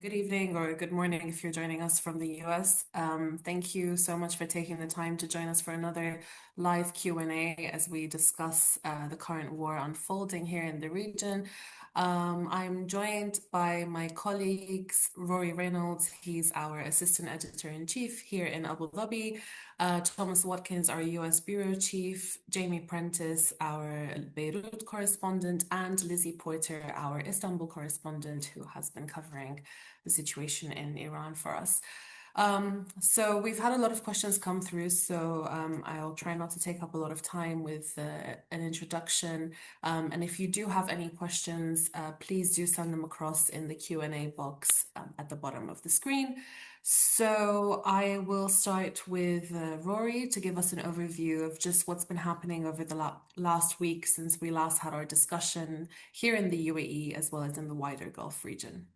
Good evening or good morning if you're joining us from the US. Thank you so much for taking the time to join us for another live Q&A as we discuss the current war unfolding here in the region. I'm joined by my colleagues, Rory Reynolds, he's our Assistant Editor-in-Chief here in Abu Dhabi, Thomas Watkins, our US Bureau Chief, Jamie Prentice, our Beirut correspondent, and Lizzie Porter, our Istanbul correspondent, who has been covering the situation in Iran for us. So we've had a lot of questions come through, so I'll try not to take up a lot of time with an introduction. And if you do have any questions, please do send them across in the Q&A box at the bottom of the screen. So I will start with Rory to give us an overview of just what's been happening over the last week since we last had our discussion here in the UAE as well as in the wider Gulf region.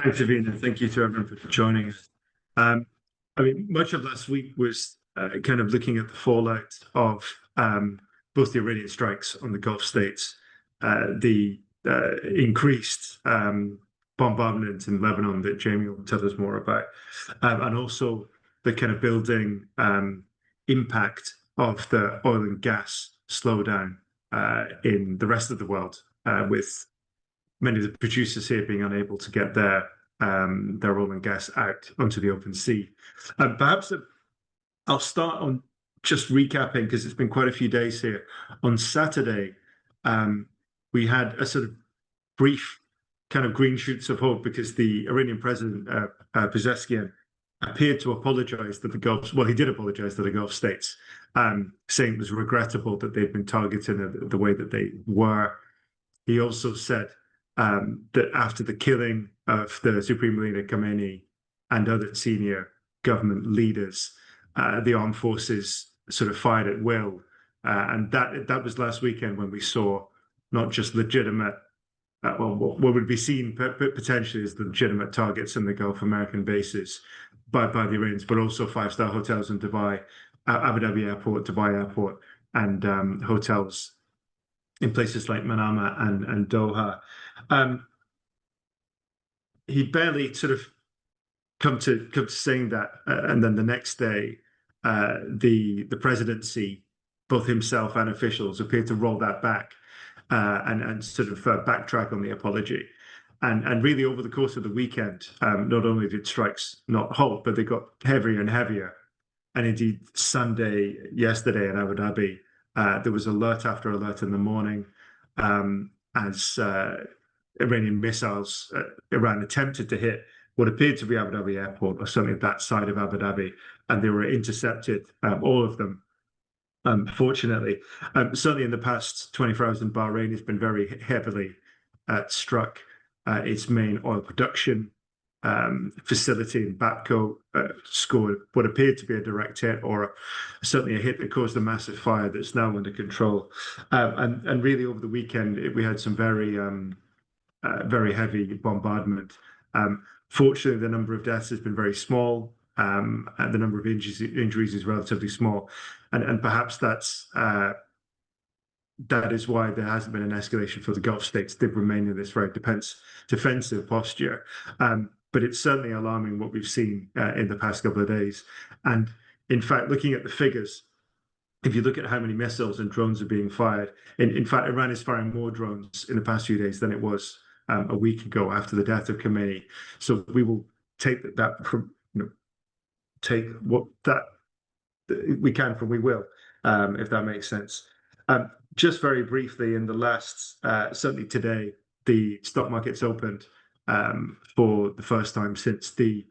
Thanks, Avina, and thank you to everyone for joining us. Much of last week was kind of looking at the fallout of both the Iranian strikes on the Gulf states, the increased bombardment in Lebanon that Jamie will tell us more about, and also the kind of building impact of the oil and gas slowdown in the rest of the world, with many of the producers here being unable to get their oil and gas out onto the open sea. Perhaps I'll start on just recapping because it's been quite a few days here. On Saturday, we had a sort of brief kind of green shoots of hope because the Iranian president, Pezeshkian, appeared to apologize to the Gulf. Well, he did apologize to the Gulf states, saying it was regrettable that they'd been targeted the way that they were. He also said that after the killing of the Supreme Leader Khamenei and other senior government leaders, the armed forces sort of fired at will. And that was last weekend when we saw not just legitimate, what would be seen potentially as the legitimate targets in the Gulf American bases by the Iranians, but also five-star hotels in Dubai, Abu Dhabi Airport, Dubai Airport, and hotels in places like Manama and Doha. He barely sort of come to saying that, and then the next day, the presidency, both himself and officials, appeared to roll that back and sort of backtrack on the apology. And really, over the course of the weekend, not only did strikes not halt, but they got heavier and heavier. And indeed, Sunday, yesterday in Abu Dhabi, there was alert after alert in the morning as Iranian missiles, Iran attempted to hit what appeared to be Abu Dhabi Airport, or certainly that side of Abu Dhabi, and they were intercepted, all of them. Fortunately, certainly in the past 24 hours in Bahrain has been very heavily struck. Its main oil production facility in Bapco scored what appeared to be a direct hit, or certainly a hit that caused a massive fire that's now under control. And really over the weekend, we had some very heavy bombardment. Fortunately, the number of deaths has been very small, and the number of injuries is relatively small. And perhaps that is why there hasn't been an escalation for the Gulf states. They remain in this very defensive posture. But it's certainly alarming what we've seen in the past couple of days. And in fact, looking at the figures, if you look at how many missiles and drones are being fired, in fact, Iran is firing more drones in the past few days than it was a week ago after the death of Khamenei. So we will take that from, take what that we can from we will, if that makes sense. Just very briefly, in the last, certainly today, the stock market's opened for the first time since the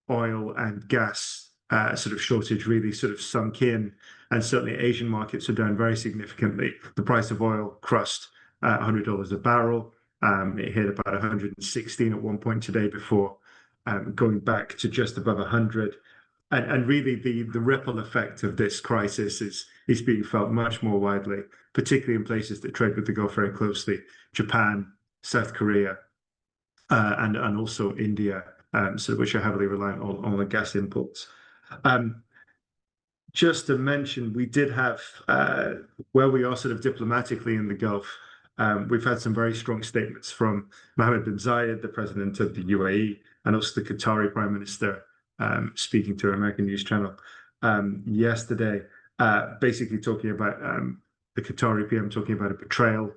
oil and gas sort of shortage really sort of sunk in, and certainly Asian markets are down very significantly. The price of oil crossed $100 a barrel. It hit about 116 at one point today before going back to just above 100. And really, the ripple effect of this crisis is being felt much more widely, particularly in places that trade with the Gulf very closely: Japan, South Korea, and also India, which are heavily reliant on the gas imports. Just to mention, we did have where we are sort of diplomatically in the Gulf. We've had some very strong statements from Mohammed bin Zayed, the president of the UAE, and also the Qatari Prime Minister, speaking to an American news channel yesterday, basically talking about the Qatari PM talking about a betrayal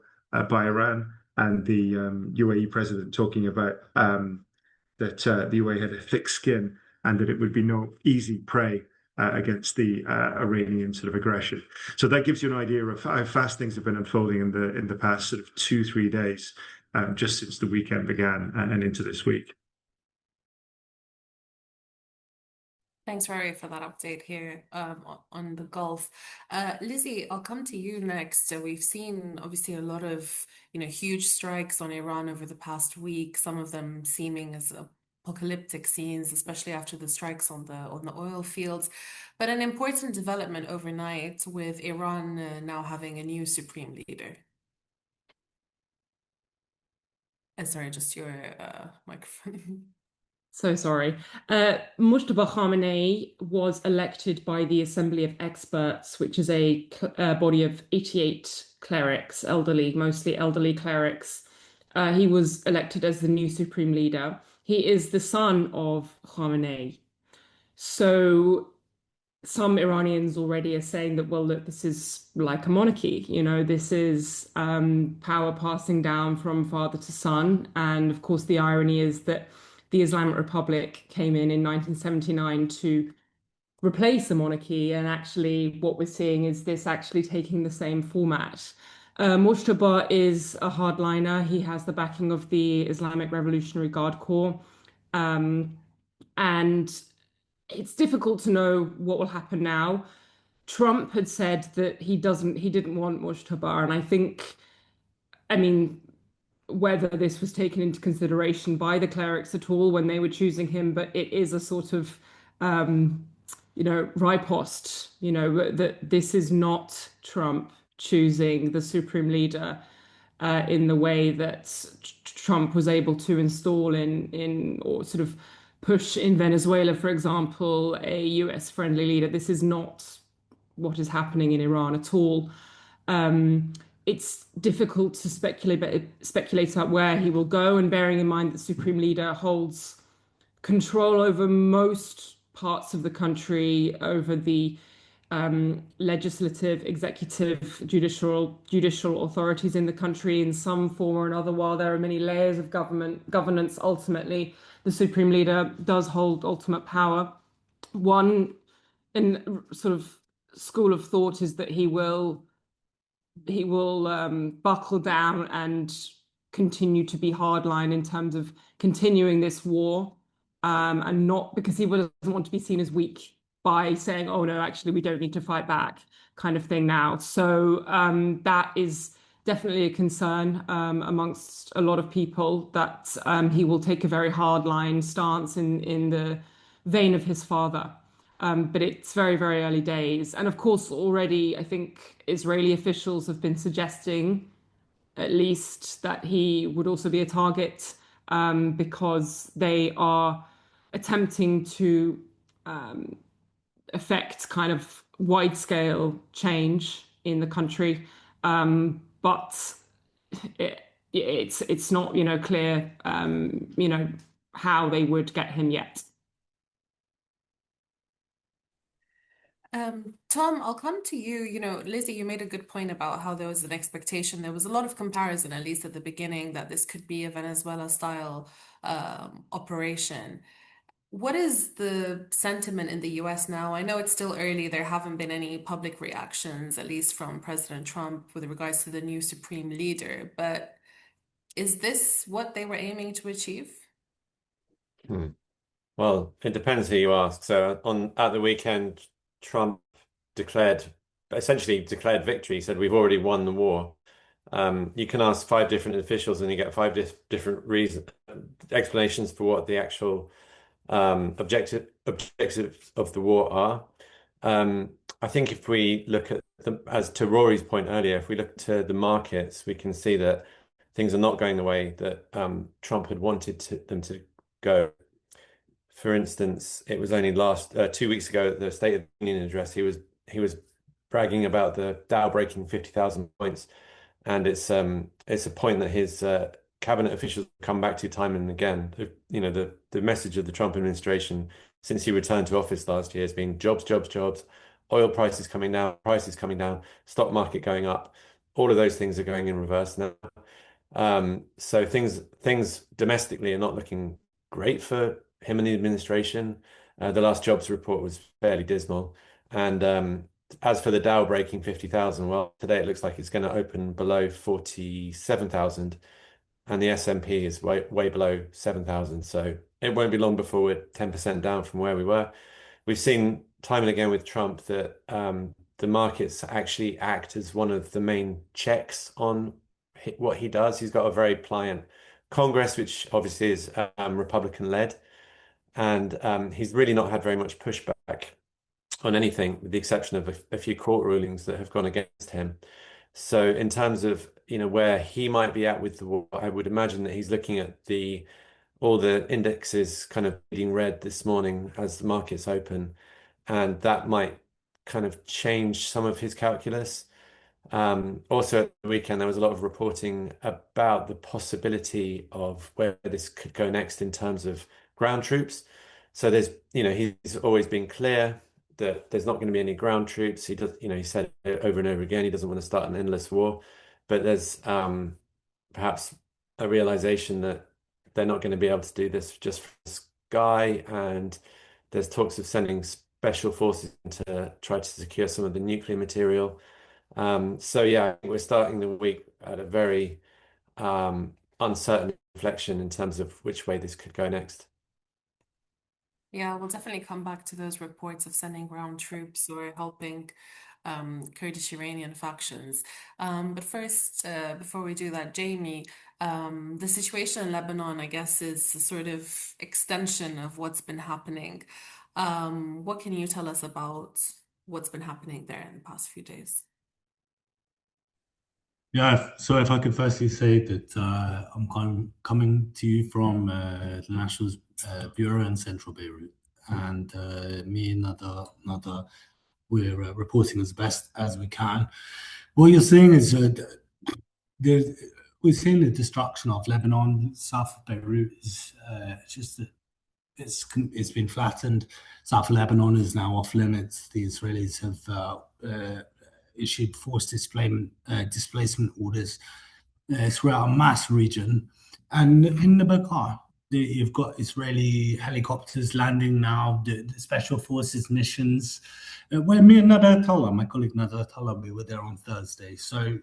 by Iran, and the UAE president talking about that the UAE had a thick skin and that it would be no easy prey against the Iranian sort of aggression. So that gives you an idea of how fast things have been unfolding in the past sort of 2, 3 days, just since the weekend began and into this week. Thanks, Rory, for that update here on the Gulf. Lizzie, I'll come to you next. So we've seen obviously a lot of, huge strikes on Iran over the past week, some of them seeming as apocalyptic scenes, especially after the strikes on the oil fields. But an important development overnight with Iran now having a new supreme leader. Sorry, just your microphone. So sorry. Mujtaba Khamenei was elected by the Assembly of Experts, which is a body of 88 clerics, mostly elderly clerics. He was elected as the new supreme leader. He is the son of Khamenei. So some Iranians already are saying that, well, look, this is like a monarchy. This is power passing down from father to son. And of course, the irony is that the Islamic Republic came in 1979 to replace a monarchy. And actually, what we're seeing is this actually taking the same format. Mujtaba is a hardliner. He has the backing of the Islamic Revolutionary Guard Corps. And it's difficult to know what will happen now. Trump had said that he didn't want Mujtaba, and I mean, whether this was taken into consideration by the clerics at all when they were choosing him, but it is a sort of, riposte, that this is not Trump choosing the supreme leader in the way that Trump was able to install or sort of push in Venezuela, for example, a US friendly leader. This is not what is happening in Iran at all. It's difficult to speculate about where he will go, and bearing in mind that the supreme leader holds control over most parts of the country, over the legislative, executive, judicial authorities in the country in some form or another. While there are many layers of governance, ultimately the supreme leader does hold ultimate power. One in sort of school of thought is that he will buckle down and continue to be hardline in terms of continuing this war, and not because he doesn't want to be seen as weak by saying, "Oh no, actually, we don't need to fight back," kind of thing now. So that is definitely a concern amongst a lot of people, that he will take a very hardline stance in the vein of his father. But it's very, very early days. And of course, already, I think Israeli officials have been suggesting at least that he would also be a target, because they are attempting to affect kind of wide scale change in the country. But it's not, clear, how they would get him yet. Tom, I'll come to you. Lizzie, you made a good point about how there was an expectation. There was a lot of comparison, at least at the beginning, that this could be a Venezuela style operation. What is the sentiment in the US now? I know it's still early. There haven't been any public reactions, at least from President Trump, with regards to the new supreme leader. But is this what they were aiming to achieve? Hmm. Well, it depends who you ask. So at the weekend, Trump declared essentially declared victory. He said we've already won the war. You can ask five different officials and you get five different explanations for what the actual objectives of the war are. I think if we look at as to Rory's point earlier, if we look to the markets, we can see that things are not going the way that Trump had wanted them to go. For instance, it was only 2 weeks ago at the State of the Union address, he was bragging about the Dow breaking 50,000 points. and it's a point that his cabinet officials come back to time and again. The message of the Trump administration since he returned to office last year has been jobs, jobs, jobs, oil prices coming down, stock market going up. All of those things are going in reverse now. So things domestically are not looking great for him and the administration. The last jobs report was fairly dismal. And as for the Dow breaking 50,000, well, today it looks like it's going to open below 47,000, and the S&P is way below 7,000. So it won't be long before we're 10% down from where we were. We've seen time and again with Trump that the markets actually act as one of the main checks on what he does. He's got a very pliant Congress, which obviously is Republican led, and he's really not had very much pushback on anything, with the exception of a few court rulings that have gone against him. So in terms of where he might be at with the war, I would imagine that he's looking at all the indexes kind of being red this morning as the markets open, and that might kind of change some of his calculus. Also at the weekend, there was a lot of reporting about the possibility of where this could go next in terms of ground troops. So he's always been clear that there's not going to be any ground troops. He said it over and over again, he doesn't want to start an endless war, but there's perhaps a realization that they're not going to be able to do this just from the sky, and there's talks of sending special forces to try to secure some of the nuclear material. So yeah, I think we're starting the week at a very uncertain inflection in terms of which way this could go next. Yeah, we'll definitely come back to those reports of sending ground troops or helping Kurdish Iranian factions. But first, before we do that, Jamie, the situation in Lebanon, I guess, is a sort of extension of what's been happening. What can you tell us about what's been happening there in the past few days? Yeah, so if I could firstly say that I'm coming to you from the National Bureau in central Beirut, and me and another we're reporting as best as we can. What you're seeing is there's we're seeing the destruction of Lebanon. South of Beirut is just it's been flattened. South Lebanon is now off limits. The Israelis have issued forced displacement orders throughout a mass region. And in the Bekaa, you've got Israeli helicopters landing now, the special forces missions. Where me and Nader Tallah, my colleague Nader Tallah, we were there on Thursday. So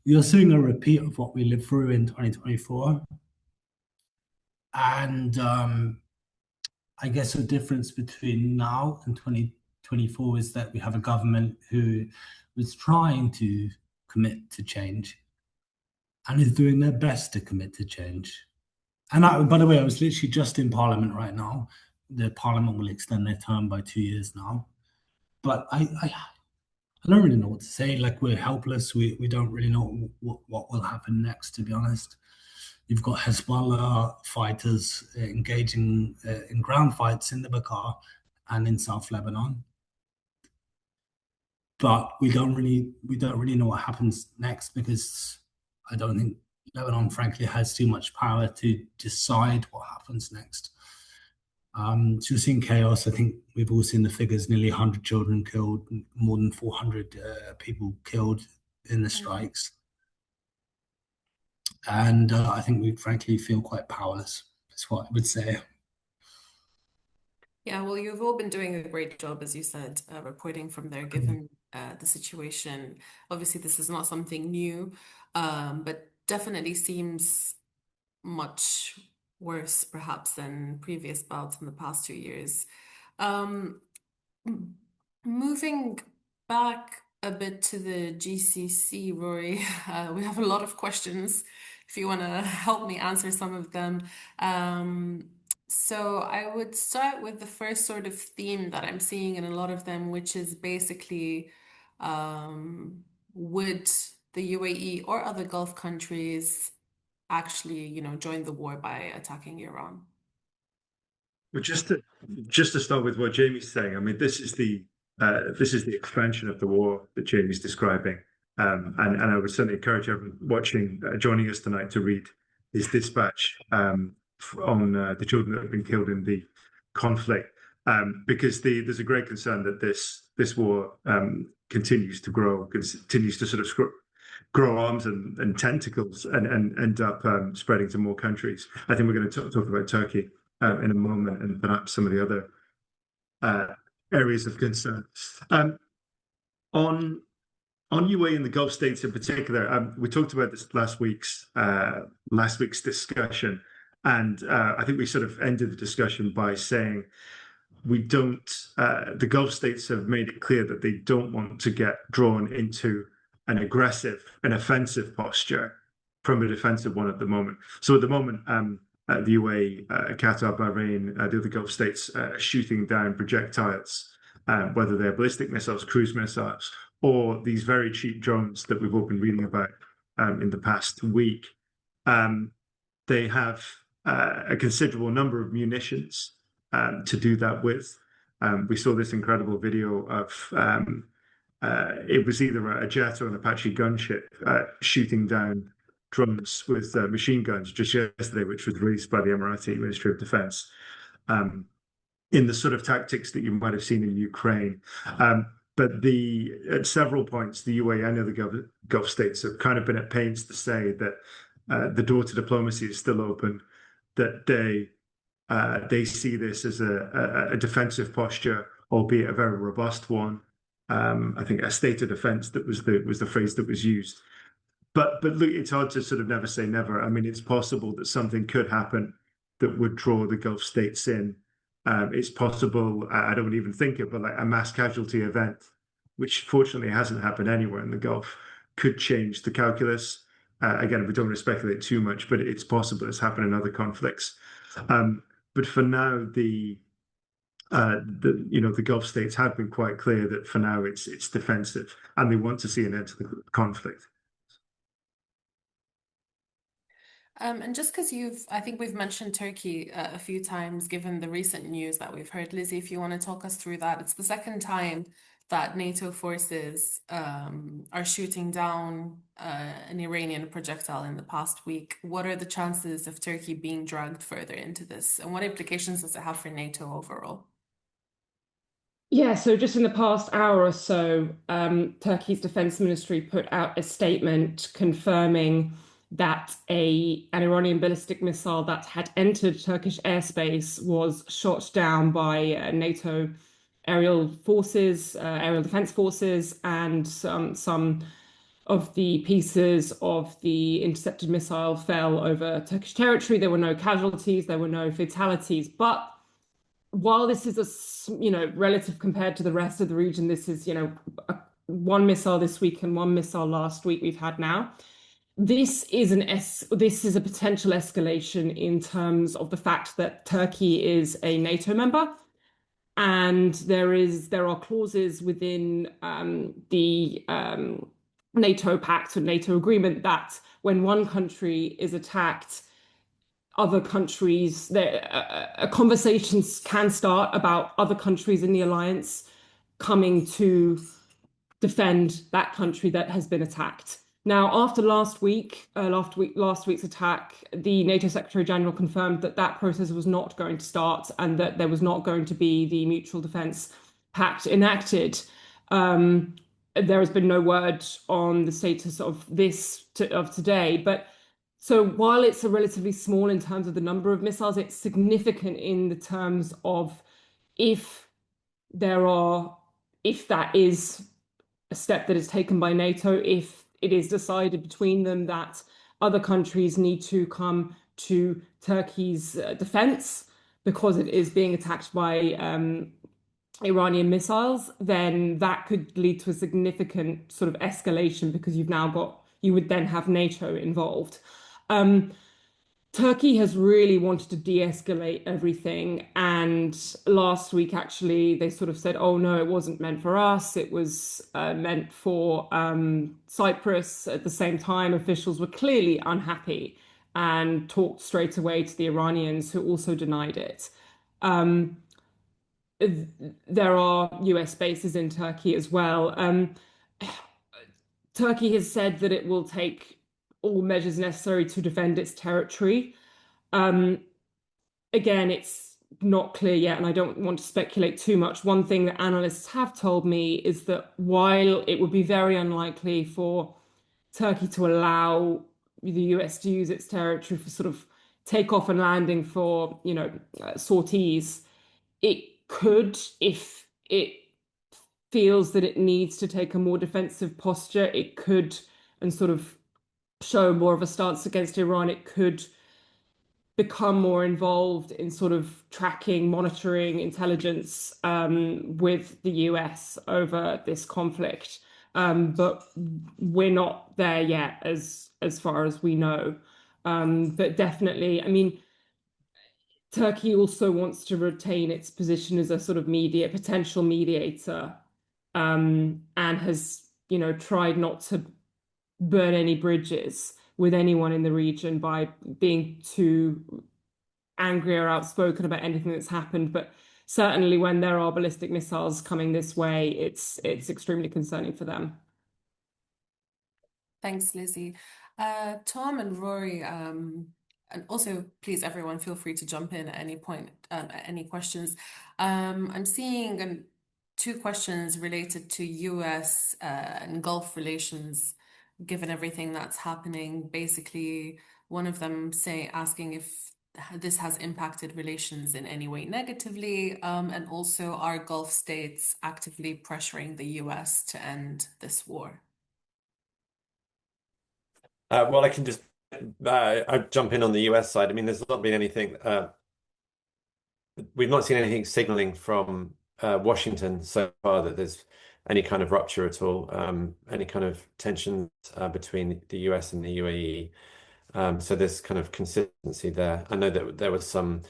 you're seeing a repeat of what we lived through in 2024. And I guess the difference between now and 2024 is that we have a government who was trying to commit to change and is doing their best to commit to change. And by the way, I was literally just in Parliament right now. The Parliament will extend their term by 2 years now. But I don't really know what to say. Like, we're helpless. We don't really know what will happen next, to be honest. You've got Hezbollah fighters engaging in ground fights in the Bekaa and in South Lebanon. But we don't really know what happens next, because I don't think Lebanon, frankly, has too much power to decide what happens next. So you're seeing chaos. I think we've all seen the figures: nearly 100 children killed, more than 400 people killed in the strikes. And I think we frankly feel quite powerless. That's what I would say. Yeah, well, you've all been doing a great job, as you said, reporting from there, given the situation. Obviously, this is not something new, but definitely seems much worse, perhaps, than previous bouts in the past 2 years. Um, Moving back a bit to the GCC, Rory, we have a lot of questions if you want to help me answer some of them. So I would start with the first sort of theme that I'm seeing in a lot of them, which is basically would the UAE or other Gulf countries actually, join the war by attacking Iran? But just to start with what Jamie's saying, I mean, this is the expansion of the war that Jamie's describing. And I would certainly encourage everyone watching, joining us tonight to read his dispatch on the children that have been killed in the conflict, because there's a great concern that this war continues to grow, continues to sort of grow arms and tentacles and end up spreading to more countries. I think we're going to talk about Turkey in a moment, and perhaps some of the other areas of concern. On UAE and the Gulf states in particular, we talked about this last week's discussion, and I think we sort of ended the discussion by saying we don't. The Gulf states have made it clear that they don't want to get drawn into an offensive posture from a defensive one at the moment. So at the moment, the UAE, Qatar, Bahrain, the other Gulf states shooting down projectiles, whether they're ballistic missiles, cruise missiles, or these very cheap drones that we've all been reading about in the past week. They have a considerable number of munitions to do that with. We saw this incredible video of it was either a jet or an Apache gunship shooting down drones with machine guns just yesterday, which was released by the Emirati Ministry of Defense, in the sort of tactics that you might have seen in Ukraine. But at several points, the UAE and other Gulf states have kind of been at pains to say that the door to diplomacy is still open, that they see this as a defensive posture, albeit a very robust one. I think a state of defense that was the phrase that was used. But look, it's hard to sort of never say never. I mean, it's possible that something could happen that would draw the Gulf states in. It's possible, I don't even think it, but like a mass casualty event, which fortunately hasn't happened anywhere in the Gulf, could change the calculus. Again, we don't want to speculate too much, but it's possible it's happened in other conflicts. But for now, the Gulf states have been quite clear that for now it's defensive, and they want to see an end to the conflict. And just because I think we've mentioned Turkey a few times, given the recent news that we've heard, Lizzie, if you want to talk us through that. It's the second time that NATO forces are shooting down an Iranian projectile in the past week. What are the chances of Turkey being dragged further into this, and what implications does it have for NATO overall? Yeah, so just in the past hour or so, Turkey's defense ministry put out a statement confirming that an Iranian ballistic missile that had entered Turkish airspace was shot down by NATO aerial forces, aerial defense forces, and some of the pieces of the intercepted missile fell over Turkish territory. There were no casualties, there were no fatalities, but while this is relative compared to the rest of the region, this is, one missile this week and one missile last week we've had now. This is a potential escalation in terms of the fact that Turkey is a NATO member, and there are clauses within the NATO pact or NATO agreement that when one country is attacked, other countries, conversations can start about other countries in the alliance coming to defend that country that has been attacked. Now, after last week's attack, the NATO Secretary General confirmed that that process was not going to start and that there was not going to be the Mutual Defence Pact enacted. There has been no word on the status of this of today, but so while it's a relatively small in terms of the number of missiles, it's significant in the terms of if that is a step that is taken by NATO, if it is decided between them that other countries need to come to Turkey's defense because it is being attacked by Iranian missiles, then that could lead to a significant sort of escalation because you would then have NATO involved. Turkey has really wanted to de-escalate everything, and last week actually they sort of said, oh no, it wasn't meant for us, it was meant for Cyprus. At the same time, officials were clearly unhappy and talked straight away to the Iranians, who also denied it. There are US bases in Turkey as well. Turkey has said that it will take all measures necessary to defend its territory. Again, it's not clear yet, and I don't want to speculate too much. One thing that analysts have told me is that while it would be very unlikely for Turkey to allow the US to use its territory for sort of takeoff and landing for, sorties, it could, if it feels that it needs to take a more defensive posture, it could, and sort of show more of a stance against Iran, it could become more involved in sort of tracking, monitoring intelligence with the US over this conflict. But we're not there yet as far as we know. But definitely, I mean, Turkey also wants to retain its position as a sort of potential mediator, and has, tried not to burn any bridges with anyone in the region by being too angry or outspoken about anything that's happened. But certainly when there are ballistic missiles coming this way, it's extremely concerning for them. Thanks, Lizzie. Tom and Rory, and also please everyone feel free to jump in at any point, any questions. I'm seeing two questions related to US and Gulf relations, given everything that's happening. Basically, one of them asking if this has impacted relations in any way negatively, and also are Gulf states actively pressuring the US to end this war? Well, I can just I jump in on the US side. I mean, there's not been anything. We've not seen anything signaling from Washington so far that there's any kind of rupture at all, any kind of tension between the US and the UAE. So there's kind of consistency there. I know that there was some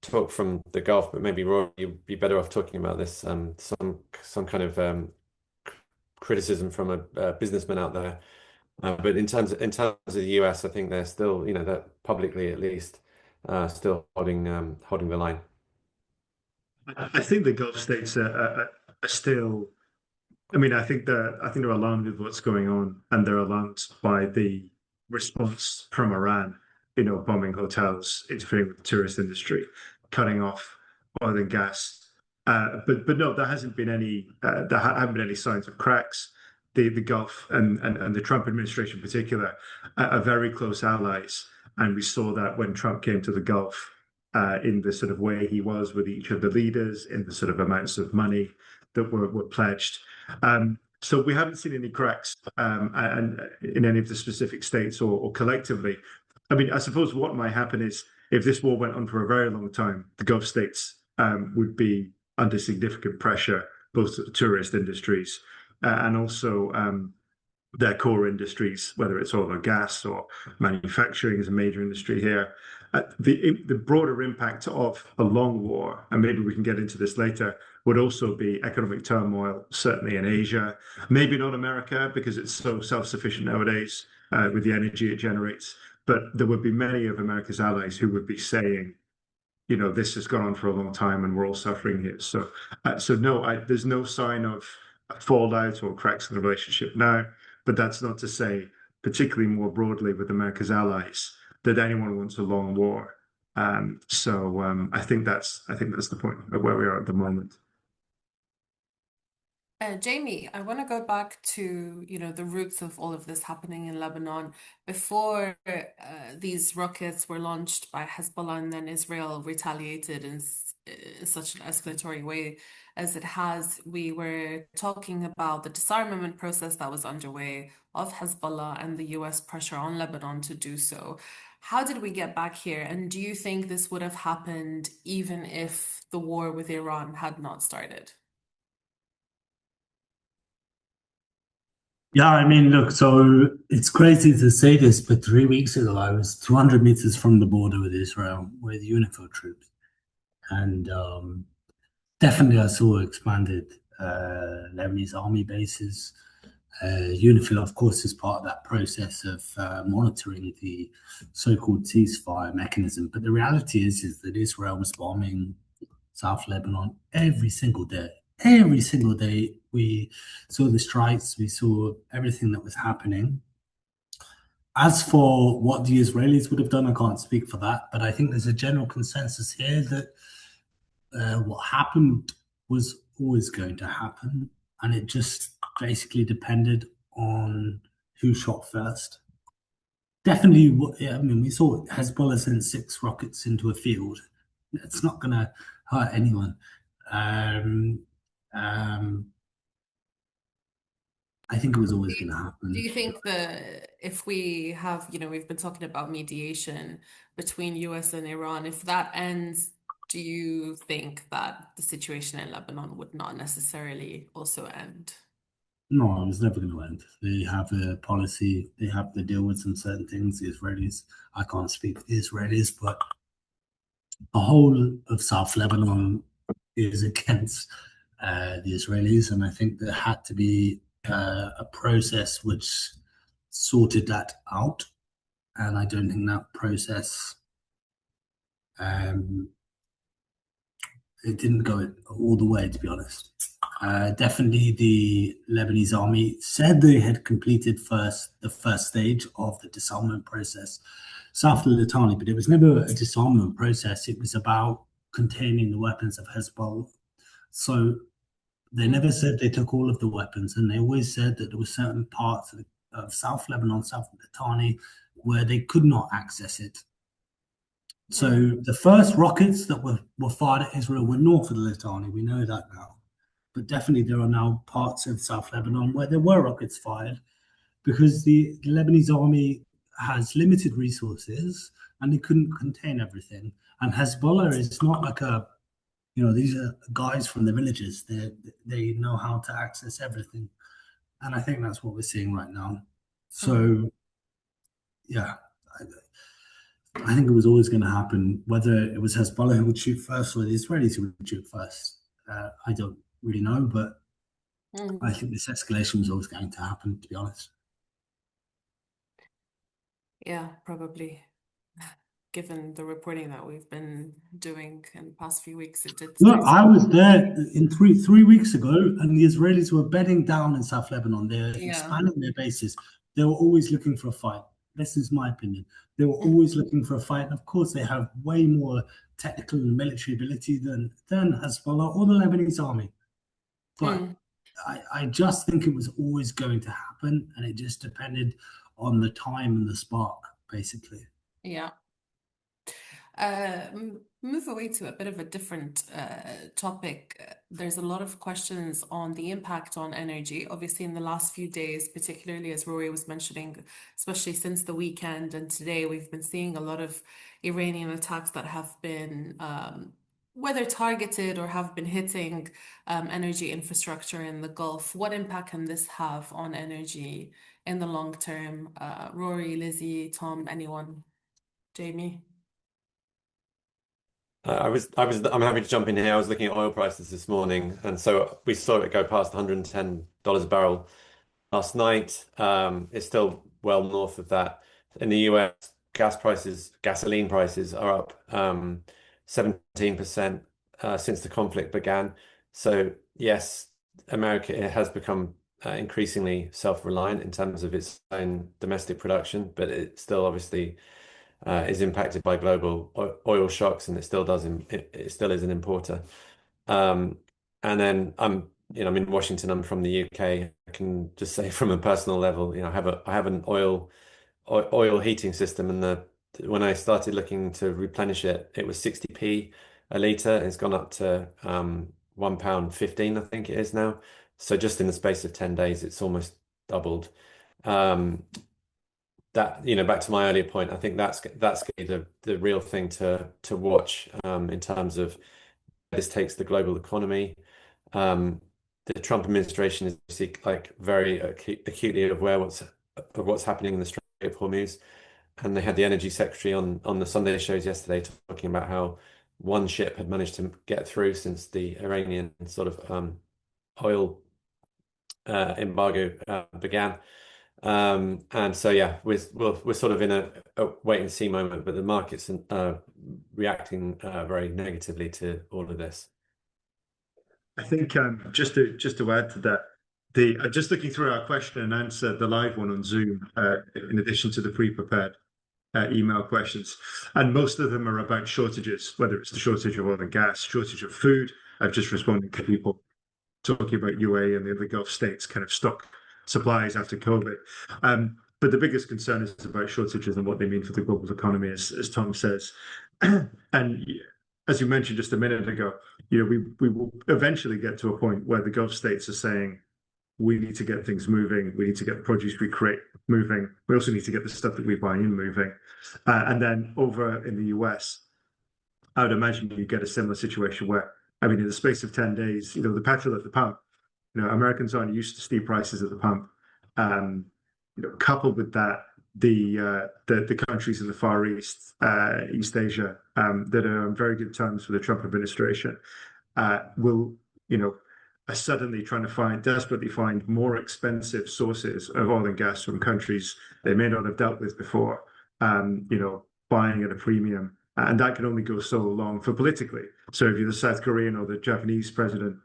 talk from the Gulf, but maybe Roy, you'd be better off talking about this. Some kind of criticism from a businessman out there. But in terms of the US, I think they're still, they're publicly at least still holding the line. I think the Gulf states are still. I mean, I think they're alarmed with what's going on, and they're alarmed by the response from Iran. Bombing hotels, interfering with the tourist industry, cutting off oil and gas. But no, there hasn't been any. Haven't been any signs of cracks. The Gulf and the Trump administration in particular are very close allies, and we saw that when Trump came to the Gulf, in the sort of way he was with each of the leaders, in the sort of amounts of money that were pledged. So we haven't seen any cracks, and in any of the specific states or collectively. I mean, I suppose what might happen is if this war went on for a very long time, the Gulf states would be under significant pressure, both tourist industries and also their core industries, whether it's oil or gas or manufacturing is a major industry here. The broader impact of a long war, and maybe we can get into this later, would also be economic turmoil, certainly in Asia. Maybe not America, because it's so self-sufficient nowadays with the energy it generates. But there would be many of America's allies who would be saying, this has gone on for a long time and we're all suffering here. So no, there's no sign of fallout or cracks in the relationship now. But that's not to say, particularly more broadly with America's allies, that anyone wants a long war. So I think that's the point of where we are at the moment. Jamie, I want to go back to, the roots of all of this happening in Lebanon. Before these rockets were launched by Hezbollah, and then Israel retaliated in such an escalatory way as it has, we were talking about the disarmament process that was underway of Hezbollah and the US pressure on Lebanon to do so. How did we get back here? And do you think this would have happened even if the war with Iran had not started? Yeah, I mean, look, so it's crazy to say this, but 3 weeks ago, I was 200 meters from the border with Israel with UNIFIL troops. And definitely I saw expanded Lebanese army bases. UNIFIL, of course, is part of that process of monitoring the so-called ceasefire mechanism. But the reality is that Israel was bombing South Lebanon every single day. every single day we saw the strikes, we saw everything that was happening. As for what the Israelis would have done, I can't speak for that, but I think there's a general consensus here that what happened was always going to happen, and it just basically depended on who shot first. Definitely, yeah, I mean, we saw Hezbollah send 6 rockets into a field. It's not going to hurt anyone. Um, um, I think it was always going to Do happen. you think that if we have, we've been talking about mediation between US and Iran, if that ends, do you think that the situation in Lebanon would not necessarily also end? No, it's never going to end. They have a policy. They have to deal with some certain things. The Israelis, I can't speak for the Israelis, but the whole of South Lebanon is against the Israelis, and I think there had to be a process which sorted that out. And I don't think that process um, it didn't go all the way, to be honest. Definitely, the Lebanese army said they had completed the first stage of the disarmament process south of Litani, but it was never a disarmament process. It was about containing the weapons of Hezbollah. So they never said they took all of the weapons, and they always said that there were certain parts of South Lebanon, south of Litani, where they could not access it. So the first rockets that were fired at Israel were north of the Litani. We know that now. But definitely there are now parts of South Lebanon where there were rockets fired because the Lebanese army has limited resources and they couldn't contain everything. And Hezbollah is not like these are guys from the villages. They know how to access everything. And I think that's what we're seeing right now. So, yeah, I think it was always going to happen. Whether it was Hezbollah who would shoot first or the Israelis who would shoot first, I don't really know. But I think this escalation was always going to happen, to be honest. Yeah, probably. Given the reporting that we've been doing in the past few weeks, it did. Look, I was there in three weeks ago, and the Israelis were bedding down in South Lebanon. They're expanding their bases. They were always looking for a fight. This is my opinion. They were always looking for a fight. And of course, they have way more technical and military ability than Hezbollah or the Lebanese army. But I just think it was always going to happen, and it just depended on the time and the spark, basically. Yeah. Move away to a bit of a different topic. There's a lot of questions on the impact on energy. Obviously, in the last few days, particularly as Rory was mentioning, especially since the weekend and today, we've been seeing a lot of Iranian attacks that have been whether targeted or have been hitting energy infrastructure in the Gulf. What impact can this have on energy in the long term? Rory, Lizzie, Tom, anyone? Jamie? I'm happy to jump in here. I was looking at oil prices this morning, and so we saw it go past $110 a barrel last night. It's still well north of that. In the US, gasoline prices are up 17% since the conflict began. So yes, America has become increasingly self-reliant in terms of its own domestic production, but it still obviously is impacted by global oil shocks, and it still is an importer. And then I'm in Washington. I'm from the UK. I can just say from a personal level, I have an oil heating system, and when I started looking to replenish it, it was 60p a litre. It's gone up to £1.15, I think it is now. So just in the space of 10 days, it's almost doubled. That back to my earlier point, I think that's the real thing to watch in terms of where this takes the global economy. The Trump administration is like very acutely aware of what's happening in the Strait of Hormuz, and they had the energy secretary on the Sunday shows yesterday talking about how one ship had managed to get through since the Iranian sort of oil embargo began. And so yeah, we're sort of in a wait and see moment, but the market's reacting very negatively to all of this. I think just to add to that, just looking through our question and answer, the live one on Zoom, in addition to the pre-prepared email questions, and most of them are about shortages, whether it's the shortage of oil and gas, shortage of food. I've just responded to people talking about UAE and the other Gulf states kind of stock supplies after COVID. But the biggest concern is about shortages and what they mean for the global economy, as Tom says. And as you mentioned just a minute ago, we will eventually get to a point where the Gulf states are saying, we need to get things moving. We need to get the produce we create moving. We also need to get the stuff that we buy in moving. And then over in the US, I would imagine you get a similar situation where, I mean, in the space of 10 days, the petrol at the pump, Americans aren't used to steep prices at the pump. Coupled with that, the countries in the Far East, East Asia, that are on very good terms with the Trump administration, will, are suddenly trying to desperately find more expensive sources of oil and gas from countries they may not have dealt with before, buying at a premium. And that can only go so long for politically. So if you're the South Korean or the Japanese president,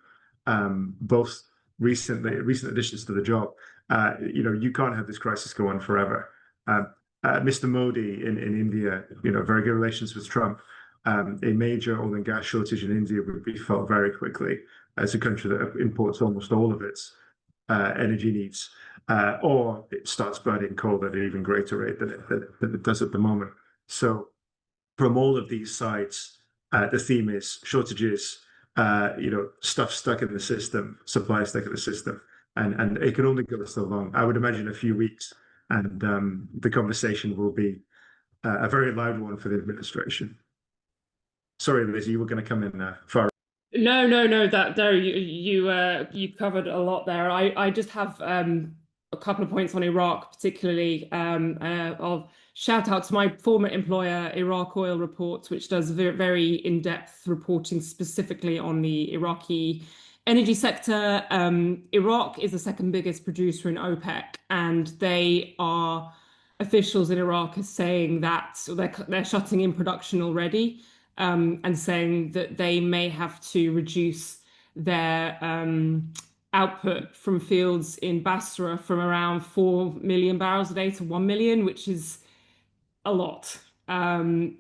both recent additions to the job, you can't have this crisis go on forever. Mr. Modi in India, very good relations with Trump. A major oil and gas shortage in India would be felt very quickly as a country that imports almost all of its energy needs, or it starts burning coal at an even greater rate than it does at the moment. So from all of these sides, the theme is shortages, stuff stuck in the system, supply stuck in the system, and it can only go so long. I would imagine a few weeks, and the conversation will be a very loud one for the administration. Sorry, Lizzie, you were going to come in far. No. You covered a lot there. I just have a couple of points on Iraq, particularly. I'll shout out to my former employer, Iraq Oil Reports, which does very in-depth reporting specifically on the Iraqi energy sector. Iraq is the second biggest producer in OPEC, and officials in Iraq are saying that they're shutting in production already, and saying that they may have to reduce their output from fields in Basra from around 4 million barrels a day to 1 million, which is a lot. And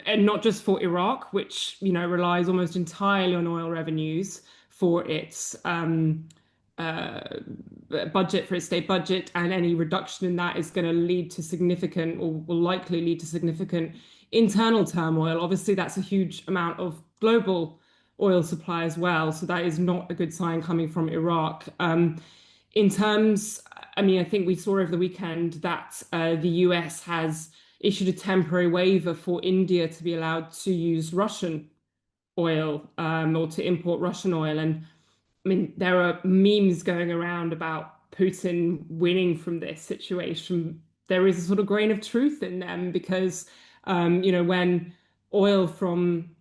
not just for Iraq, which, relies almost entirely on oil revenues for its budget, for its state budget, and any reduction in that is going to lead to significant, or will likely lead to significant, internal turmoil. Obviously, that's a huge amount of global oil supply as well. So that is not a good sign coming from Iraq. In terms, I think we saw over the weekend that the US has issued a temporary waiver for India to be allowed to use Russian oil, or to import Russian oil. And there are memes going around about Putin winning from this situation. There is a sort of grain of truth in them, because when oil from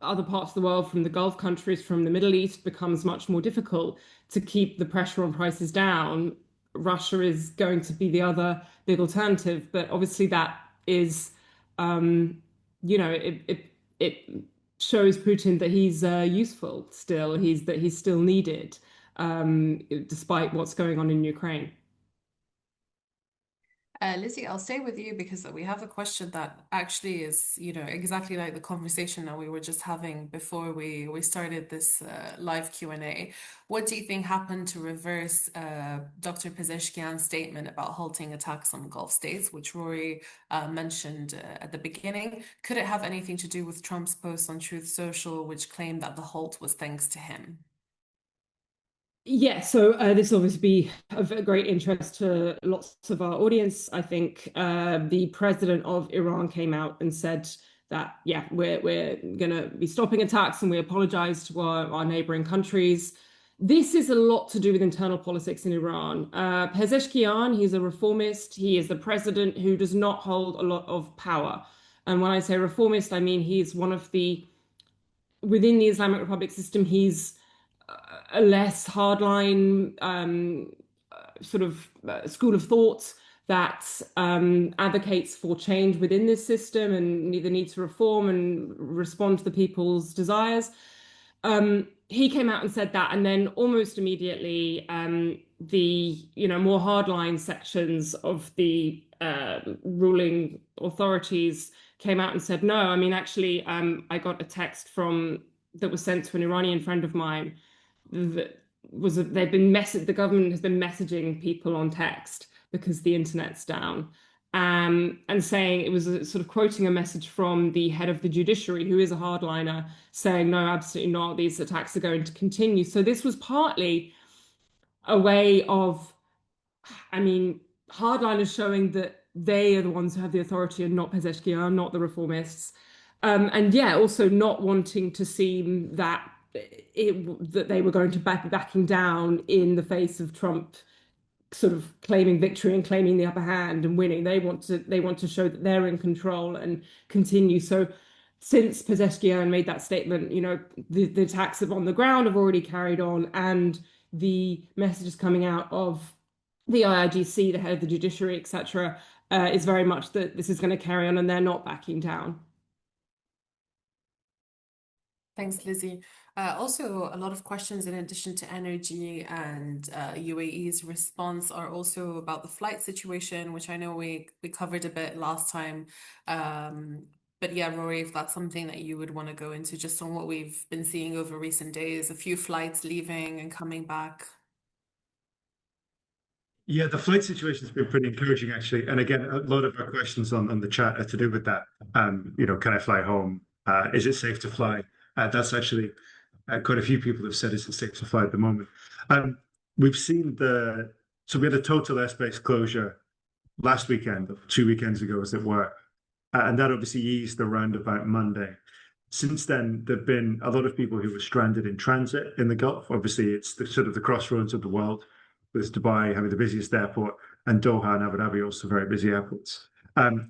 other parts of the world, from the Gulf countries, from the Middle East, becomes much more difficult to keep the pressure on prices down, Russia is going to be the other big alternative. But obviously that is, it shows Putin that he's useful still, that he's still needed, despite what's going on in Ukraine. Lizzie, I'll stay with you because we have a question that actually is, exactly like the conversation that we were just having before we started this live Q&A. What do you think happened to reverse Dr. Pezeshkian's statement about halting attacks on Gulf states, which Rory mentioned at the beginning? Could it have anything to do with Trump's post on Truth Social, which claimed that the halt was thanks to him? Yeah, so this will obviously be of great interest to lots of our audience. I think the president of Iran came out and said that, yeah, we're going to be stopping attacks, and we apologize to our neighboring countries. This is a lot to do with internal politics in Iran. Pezeshkian, he's a reformist. He is the president who does not hold a lot of power. And when I say reformist, I mean he's one of within the Islamic Republic system, he's a less hardline sort of school of thought that advocates for change within this system and the need to reform and respond to the people's desires. he came out and said that, and then almost immediately, the more hardline sections of the ruling authorities came out and said, no, I mean, actually, I got a text that was sent to an Iranian friend of mine that the government has been messaging people on text because the internet's down. And saying, it was sort of quoting a message from the head of the judiciary, who is a hardliner, saying, no, absolutely not, these attacks are going to continue. So this was partly a way of, I mean, hardliners showing that they are the ones who have the authority and not Pezeshkian, not the reformists. And yeah, also not wanting to seem that they were going to backing down in the face of Trump sort of claiming victory and claiming the upper hand and winning. They want to show that they're in control and continue. So since Pezeshkian made that statement, the attacks on the ground have already carried on, and the messages coming out of the IRGC, the head of the judiciary, etc., is very much that this is going to carry on and they're not backing down. Thanks, Lizzie. Also, a lot of questions in addition to energy and UAE's response are also about the flight situation, which I know we covered a bit last time. But yeah, Rory, if that's something that you would want to go into, just on what we've been seeing over recent days, a few flights leaving and coming back. Yeah, the flight situation has been pretty encouraging, actually. And again, a lot of our questions on the chat are to do with that. Can I fly home? Is it safe to fly? That's actually quite a few people have said, is it safe to fly at the moment? We've seen so we had a total airspace closure last weekend, 2 weekends ago, as it were. And that obviously eased around about Monday. Since then, there've been a lot of people who were stranded in transit in the Gulf. Obviously, it's sort of the crossroads of the world, with Dubai having the busiest airport and Doha and Abu Dhabi also very busy airports.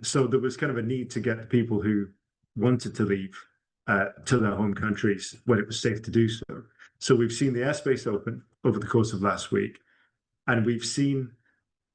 So there was kind of a need to get the people who wanted to leave to their home countries when it was safe to do so. So we've seen the airspace open over the course of last week, and we've seen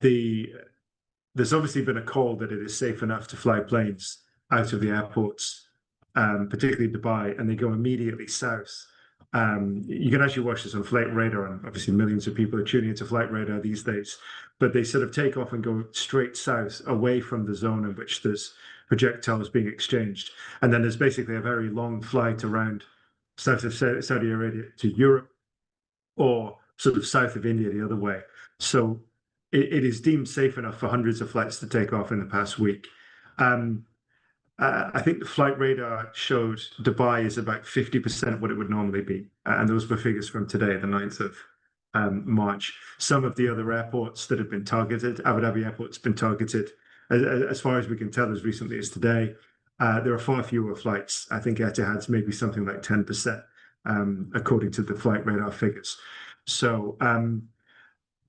there's obviously been a call that it is safe enough to fly planes out of the airports, particularly Dubai, and they go immediately south. You can actually watch this on Flight Radar, and obviously millions of people are tuning into Flight Radar these days, but they sort of take off and go straight south away from the zone in which there's projectiles being exchanged. And then there's basically a very long flight around south of Saudi Arabia to Europe, or sort of south of India the other way. So it is deemed safe enough for hundreds of flights to take off in the past week. I think the flight radar showed Dubai is about 50% what it would normally be. And those were figures from today, the 9th of March. Some of the other airports that have been targeted, Abu Dhabi airport's been targeted, as far as we can tell, as recently as today. There are far fewer flights. I think Etihad's maybe something like 10%, according to the flight radar figures. So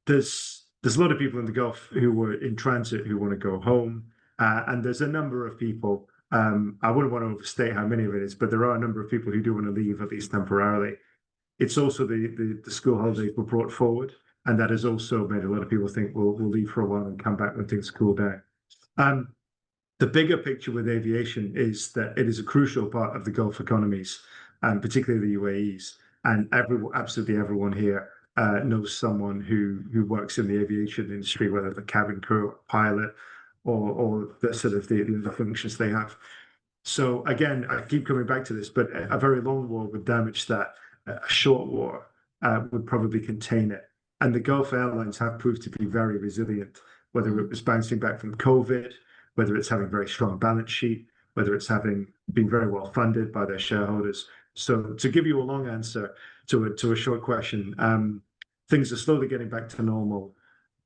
there's a lot of people in the Gulf who were in transit who want to go home. And there's a number of people, I wouldn't want to overstate how many of it is, but there are a number of people who do want to leave, at least temporarily. It's also the school holidays were brought forward, and that has also made a lot of people think we'll leave for a while and come back when things cool down. The bigger picture with aviation is that it is a crucial part of the Gulf economies, and particularly the UAE's. And absolutely everyone here knows someone who works in the aviation industry, whether the cabin crew, pilot, or the sort of the functions they have. So again, I keep coming back to this, but a very long war would damage that. A short war would probably contain it. And the Gulf airlines have proved to be very resilient, whether it was bouncing back from COVID, whether it's having a very strong balance sheet, whether it's having been very well funded by their shareholders. So to give you a long answer to a short question, things are slowly getting back to normal.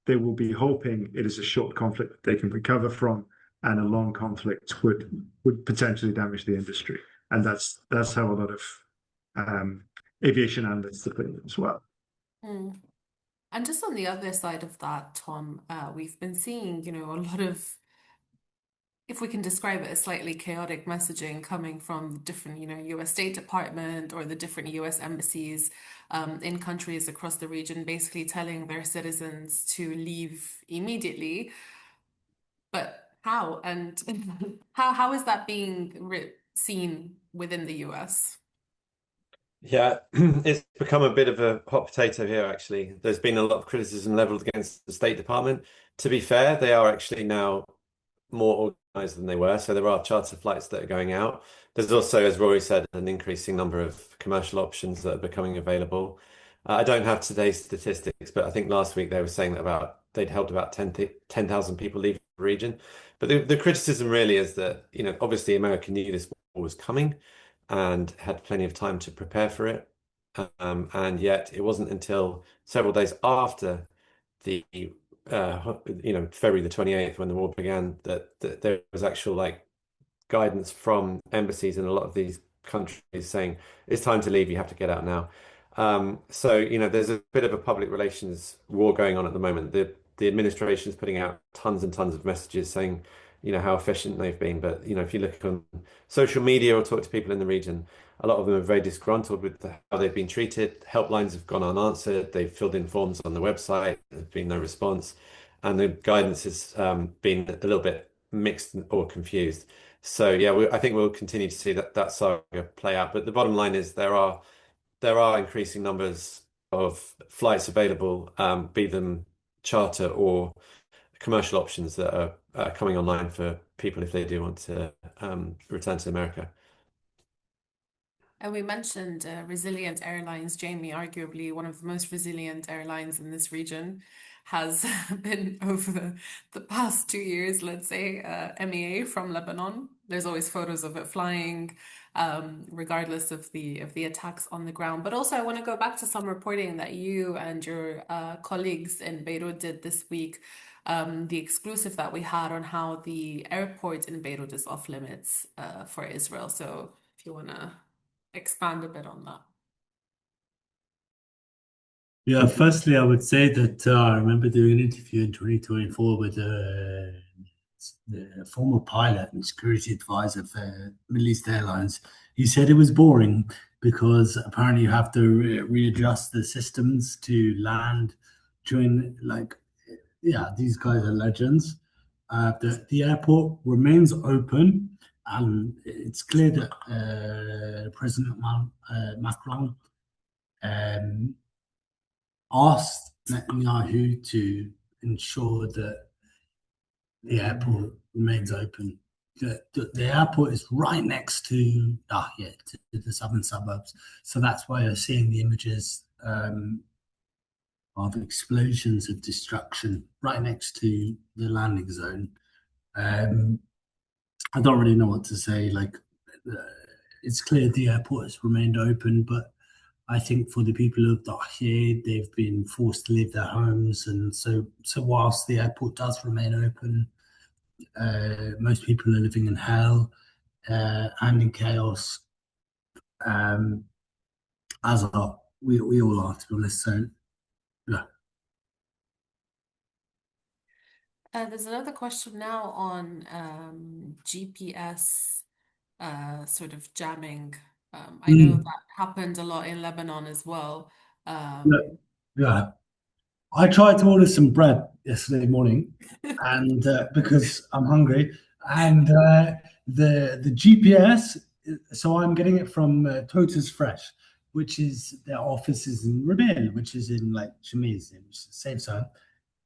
They will be hoping it is a short conflict that they can recover from, and a long conflict would potentially damage the industry. And that's how a lot of aviation analysts are putting it as well. Mm. And just on the other side of that, Tom, we've been seeing, a lot of, if we can describe it as slightly chaotic messaging coming from the different, US State Department or the different US embassies in countries across the region, basically telling their citizens to leave immediately. But how? And how is that being seen within the US? Yeah, it's become a bit of a hot potato here, actually. There's been a lot of criticism leveled against the State Department. To be fair, they are actually now more organized than they were. So there are charter flights that are going out. There's also, as Rory said, an increasing number of commercial options that are becoming available. I don't have today's statistics, but I think last week they were saying that they'd helped about 10,000 people leave the region. But the criticism really is that, obviously America knew this war was coming and had plenty of time to prepare for it. And yet it wasn't until several days after the February the 28th when the war began that there was actual guidance from embassies in a lot of these countries saying it's time to leave, you have to get out now. So there's a bit of a public relations war going on at the moment. The administration is putting out tons and tons of messages saying how efficient they've been, but if you look on social media or talk to people in the region, a lot of them are very disgruntled with how they've been treated. Helplines have gone unanswered. They've filled in forms on the website. There's been no response. And the guidance has been a little bit mixed or confused. So yeah, I think we'll continue to see that saga play out. But the bottom line is there are increasing numbers of flights available, be them charter or commercial options that are coming online for people if they do want to return to America. And we mentioned resilient airlines. Jamie, arguably one of the most resilient airlines in this region, has been over the past 2 years, let's say, MEA from Lebanon. There's always photos of it flying, regardless of the attacks on the ground. But also, I want to go back to some reporting that you and your colleagues in Beirut did this week. The exclusive that we had on how the airport in Beirut is off limits for Israel. So if you want to expand a bit on that. Yeah, firstly, I would say that I remember doing an interview in 2024 with the former pilot and security advisor for Middle East Airlines. He said it was boring because apparently you have to readjust the systems to land during, yeah, these guys are legends. The airport remains open, and it's clear that President Macron asked Netanyahu to ensure that the airport remains open. The airport is right next to the southern suburbs, so that's why you're seeing the images of explosions of destruction right next to the landing zone. I don't really know what to say. It's clear the airport has remained open, but I think for the people of Dahir, they've been forced to leave their homes, and so whilst the airport does remain open, most people are living in hell and in chaos, as are we all are, to be honest. So yeah. There's another question now on GPS sort of jamming. I know that happened a lot in Lebanon as well. Yeah. I tried to order some bread yesterday morning, and because I'm hungry, and the GPS. So I'm getting it from Totus Fresh, which is their office is in Rebel, which is in Shemiz, which is the same zone.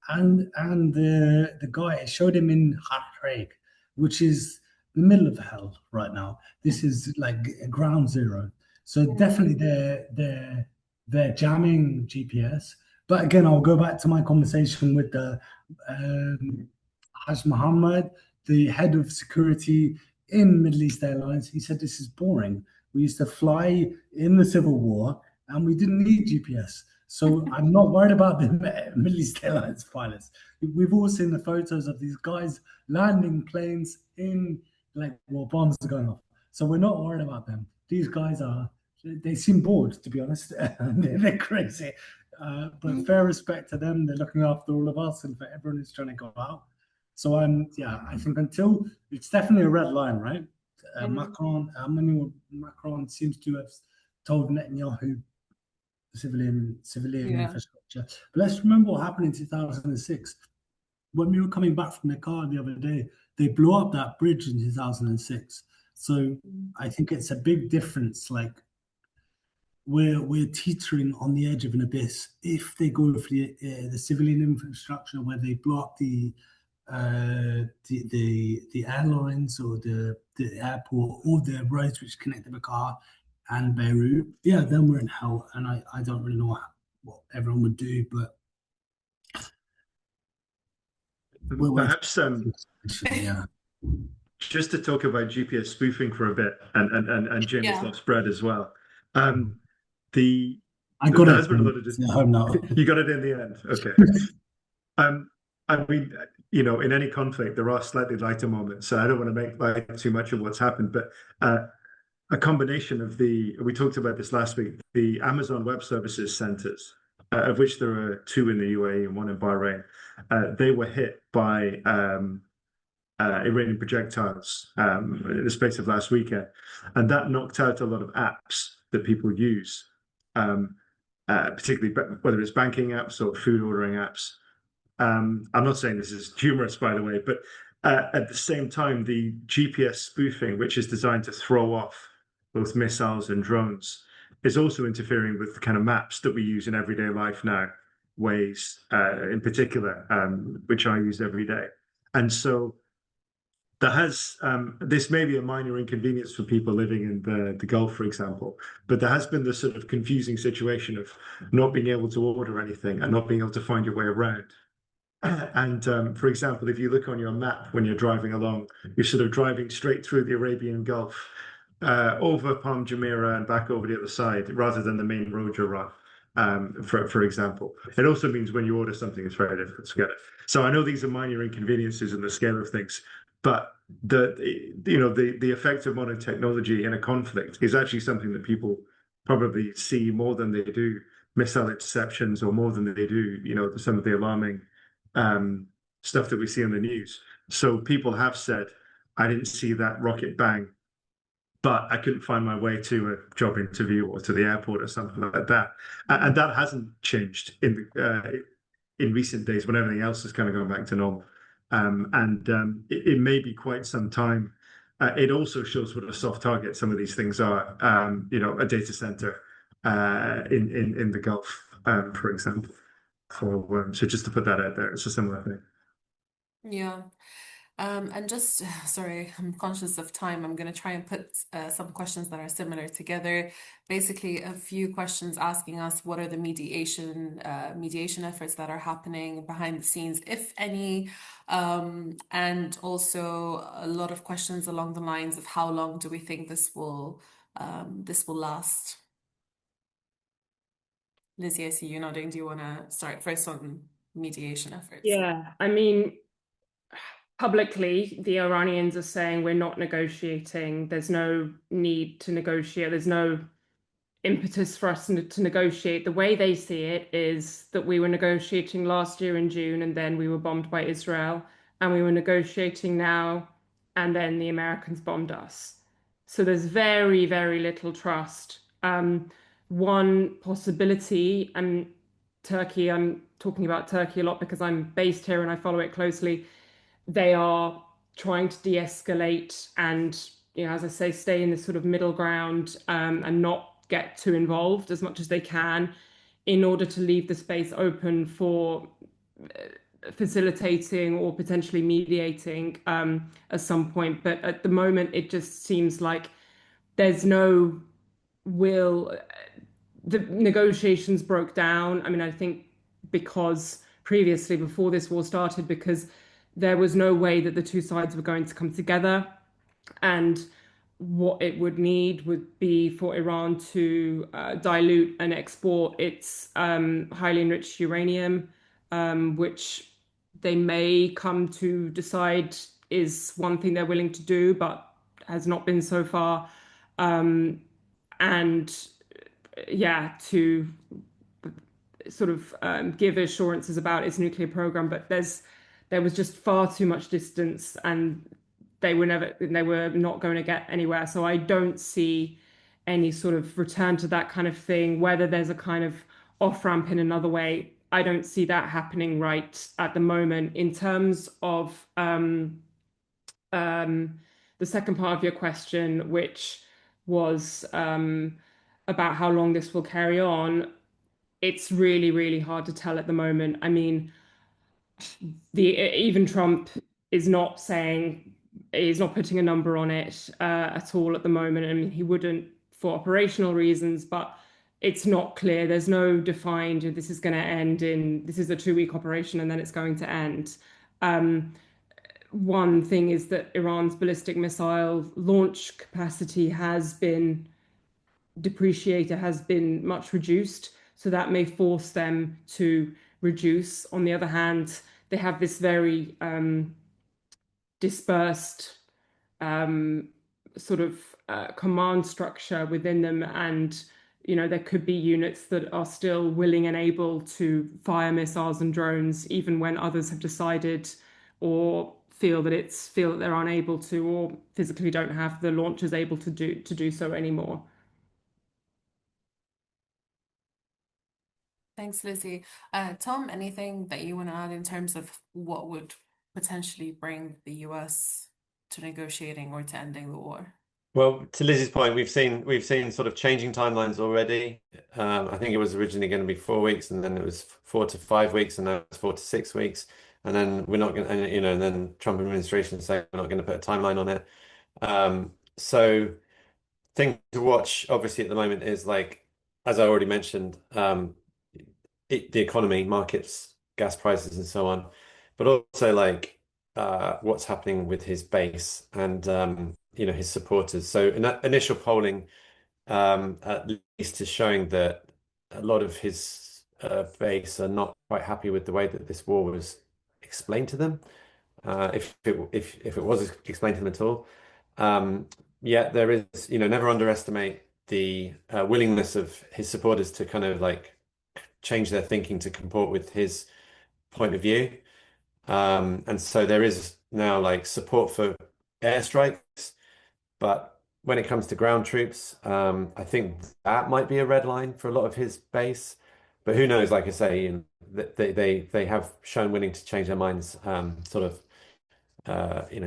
And the guy showed him in Hartreig, which is the middle of hell right now. This is like ground zero. So definitely they're jamming GPS. But again, I'll go back to my conversation with the Haj Muhammad, the head of security in Middle East Airlines. He said this is boring. We used to fly in the Civil War and we didn't need GPS. So I'm not worried about the Middle East Airlines pilots. We've all seen the photos of these guys landing planes in bombs are going off. So we're not worried about them. These guys they seem bored, to be honest. They're crazy. But fair respect to them. They're looking after all of us and for everyone who's trying to go out. So I think until it's definitely a red line, right? Emmanuel Macron seems to have told Netanyahu civilian infrastructure. But let's remember what happened in 2006. When we were coming back from the car the other day, they blew up that bridge in 2006. So I think it's a big difference. we're teetering on the edge of an abyss. If they go for the civilian infrastructure where they block the airlines or the airport or the roads which connect the Bekaa and Beirut, yeah, then we're in hell. And I don't really know what everyone would do, but we're waiting. Perhaps Yeah. just to talk about GPS spoofing for a bit, and Jamie's Yeah. lost bread as well. The I got there it. has been a lot of It's at home now. You got it in the end. Okay. I mean, in any conflict, there are slightly lighter moments. So I don't want to make light too much of what's happened, but a combination of we talked about this last week, the Amazon Web Services centers, of which there are two in the UAE and one in Bahrain, they were hit by Iranian projectiles in the space of last weekend, and that knocked out a lot of apps that people use, particularly whether it's banking apps or food ordering apps. I'm not saying this is humorous, by the way, but at the same time, the GPS spoofing, which is designed to throw off both missiles and drones, is also interfering with the kind of maps that we use in everyday life now, Waze in particular, which I use every day. And so this may be a minor inconvenience for people living in the Gulf, for example, but there has been this sort of confusing situation of not being able to order anything and not being able to find your way around. And for example, if you look on your map when you're driving along, you're sort of driving straight through the Arabian Gulf, over Palm Jumeirah and back over the other side, rather than the main road you're on, for example. It also means when you order something, it's very difficult to get it. So I know these are minor inconveniences in the scale of things, but the effect of modern technology in a conflict is actually something that people probably see more than they do missile interceptions, or more than they do, some of the alarming stuff that we see on the news. So people have said, I didn't see that rocket bang, but I couldn't find my way to a job interview or to the airport or something like that. And that hasn't changed in recent days when everything else has kind of gone back to normal. It may be quite some time. It also shows what a soft target some of these things are. A data center in the Gulf, for example. So just to put that out there, it's a similar thing. Yeah. And just, sorry, I'm conscious of time. I'm going to try and put some questions that are similar together. Basically, a few questions asking us what are the mediation efforts that are happening behind the scenes, if any, and also a lot of questions along the lines of how long do we think this will last? Lizzie, I see you nodding. Do you want to start first on mediation efforts? Yeah, I mean, publicly, the Iranians are saying we're not negotiating. There's no need to negotiate. There's no impetus for us to negotiate. The way they see it is that we were negotiating last year in June, and then we were bombed by Israel, and we were negotiating now, and then the Americans bombed us. So there's very, very little trust. One possibility, and Turkey, I'm talking about Turkey a lot because I'm based here and I follow it closely. They are trying to de-escalate and, as I say, stay in this sort of middle ground, and not get too involved as much as they can, in order to leave the space open for facilitating or potentially mediating at some point. But at the moment, it just seems like there's no will. The negotiations broke down. I mean, I think because previously, before this war started, because there was no way that the two sides were going to come together. And what it would need would be for Iran to dilute and export its highly enriched uranium, which they may come to decide is one thing they're willing to do, but has not been so far. And yeah, to sort of give assurances about its nuclear program, but there was just far too much distance, and they were not going to get anywhere. So I don't see any sort of return to that kind of thing. Whether there's a kind of off ramp in another way, I don't see that happening right at the moment. In terms of the second part of your question, which was about how long this will carry on, it's really, really hard to tell at the moment. I mean, even Trump is not saying, he's not putting a number on it at all at the moment. I mean, he wouldn't for operational reasons, but it's not clear. There's no defined, this is going to end in, this is a 2-week operation and then it's going to end. One thing is that Iran's ballistic missile launch capacity has been depreciated, has been much reduced. So that may force them to reduce. On the other hand, they have this very dispersed sort of command structure within them, and there could be units that are still willing and able to fire missiles and drones even when others have decided or feel that they're unable to, or physically don't have the launchers able to do so anymore. Thanks, Lizzie. Tom, anything that you want to add in terms of what would potentially bring the US to negotiating or to ending the war? Well, to Lizzie's point, we've seen sort of changing timelines already. I think it was originally going to be 4 weeks, and then it was 4 to 5 weeks, and now it's 4 to 6 weeks. And then we're not going to, and then Trump administration saying we're not going to put a timeline on it. So thing to watch, obviously, at the moment is like, as I already mentioned, the economy, markets, gas prices, and so on, but also like what's happening with his base and his supporters. So in that initial polling, at least is showing that a lot of his base are not quite happy with the way that this war was explained to them, if it was explained to them at all. Yeah, there is, never underestimate the willingness of his supporters to kind of like change their thinking to comport with his point of view. And so there is now like support for airstrikes, but when it comes to ground troops, I think that might be a red line for a lot of his base. But who knows? Like I say, they have shown willing to change their minds, sort of,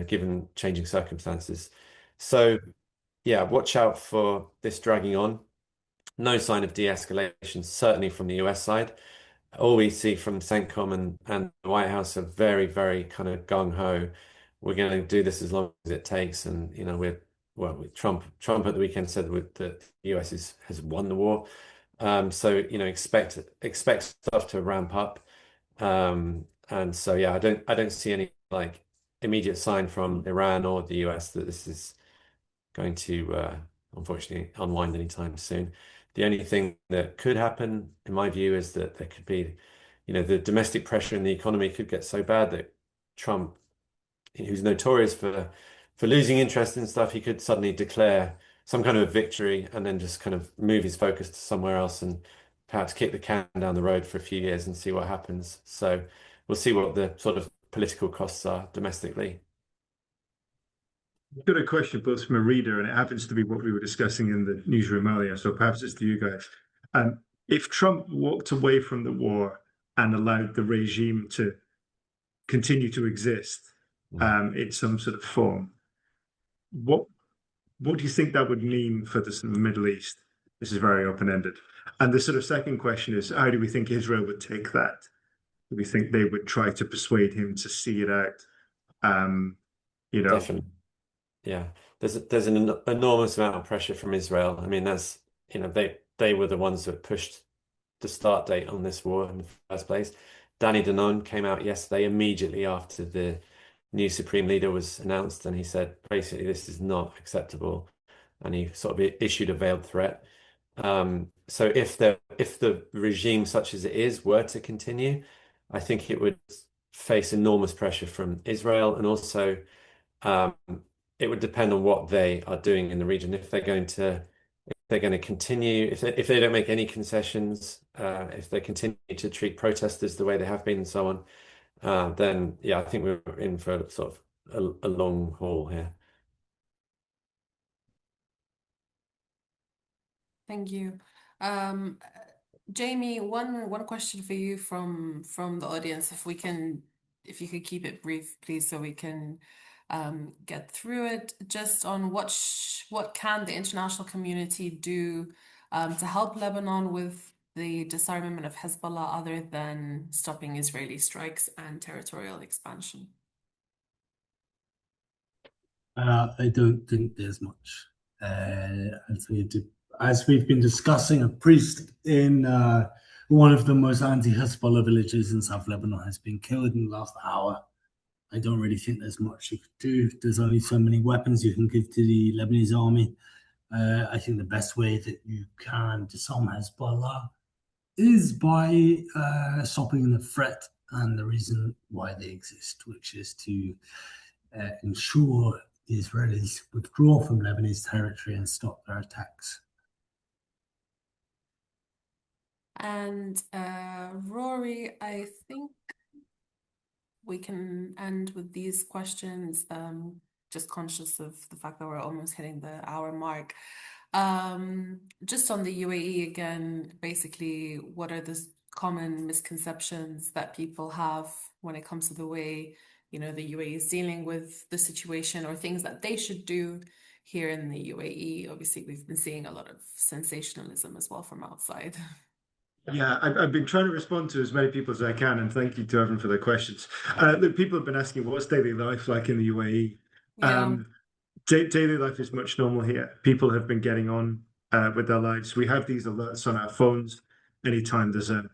given changing circumstances. So yeah, watch out for this dragging on. No sign of de-escalation, certainly from the US side. All we see from CENTCOM and the White House are very, very kind of gung-ho. We're going to do this as long as it takes. And, with Trump at the weekend said that the US has won the war. So, expect stuff to ramp up. And so, yeah, I don't see any like immediate sign from Iran or the US that this is going to unfortunately unwind anytime soon. The only thing that could happen, in my view, is that there could be, the domestic pressure in the economy could get so bad that Trump, who's notorious for losing interest in stuff, he could suddenly declare some kind of victory and then just kind of move his focus to somewhere else and perhaps kick the can down the road for a few years and see what happens. So we'll see what the sort of political costs are domestically. I've got a question both from a reader, and it happens to be what we were discussing in the newsroom earlier, so perhaps it's to you guys. If Trump walked away from the war and allowed the regime to continue to exist in some sort of form, what do you think that would mean for the sort of Middle East? This is very open-ended. And the sort of second question is, how do we think Israel would take that? Do we think they would try to persuade him to see it out? Definitely. Yeah, there's an enormous amount of pressure from Israel. I mean, they were the ones that pushed the start date on this war in the first place. Danny Danon came out yesterday immediately after the new supreme leader was announced, and he said basically this is not acceptable, and he sort of issued a veiled threat. So if the regime such as it is were to continue, I think it would face enormous pressure from Israel, and also it would depend on what they are doing in the region. If they're going to continue, if they don't make any concessions, if they continue to treat protesters the way they have been and so on, then yeah, I think we're in for sort of a long haul here. Thank you. Jamie, one question for you from the audience, if you could keep it brief, please, so we can get through it. Just on what can the international community do to help Lebanon with the disarmament of Hezbollah other than stopping Israeli strikes and territorial expansion? I don't think there's much. As we've been discussing, a priest in one of the most anti-Hezbollah villages in South Lebanon has been killed in the last hour. I don't really think there's much you could do. There's only so many weapons you can give to the Lebanese army. I think the best way that you can disarm Hezbollah is by stopping the threat and the reason why they exist, which is to ensure the Israelis withdraw from Lebanese territory and stop their attacks. And Rory, I think we can end with these questions. Just conscious of the fact that we're almost hitting the hour mark. Just on the UAE again, basically, what are the common misconceptions that people have when it comes to the way, the UAE is dealing with the situation, or things that they should do here in the UAE? Obviously, we've been seeing a lot of sensationalism as well from outside. Yeah, I've been trying to respond to as many people as I can, and thank you to everyone for their questions. Look, people have been asking what's daily life like in the UAE. Yeah. Daily life is much normal here. People have been getting on with their lives. We have these alerts on our phones anytime there's a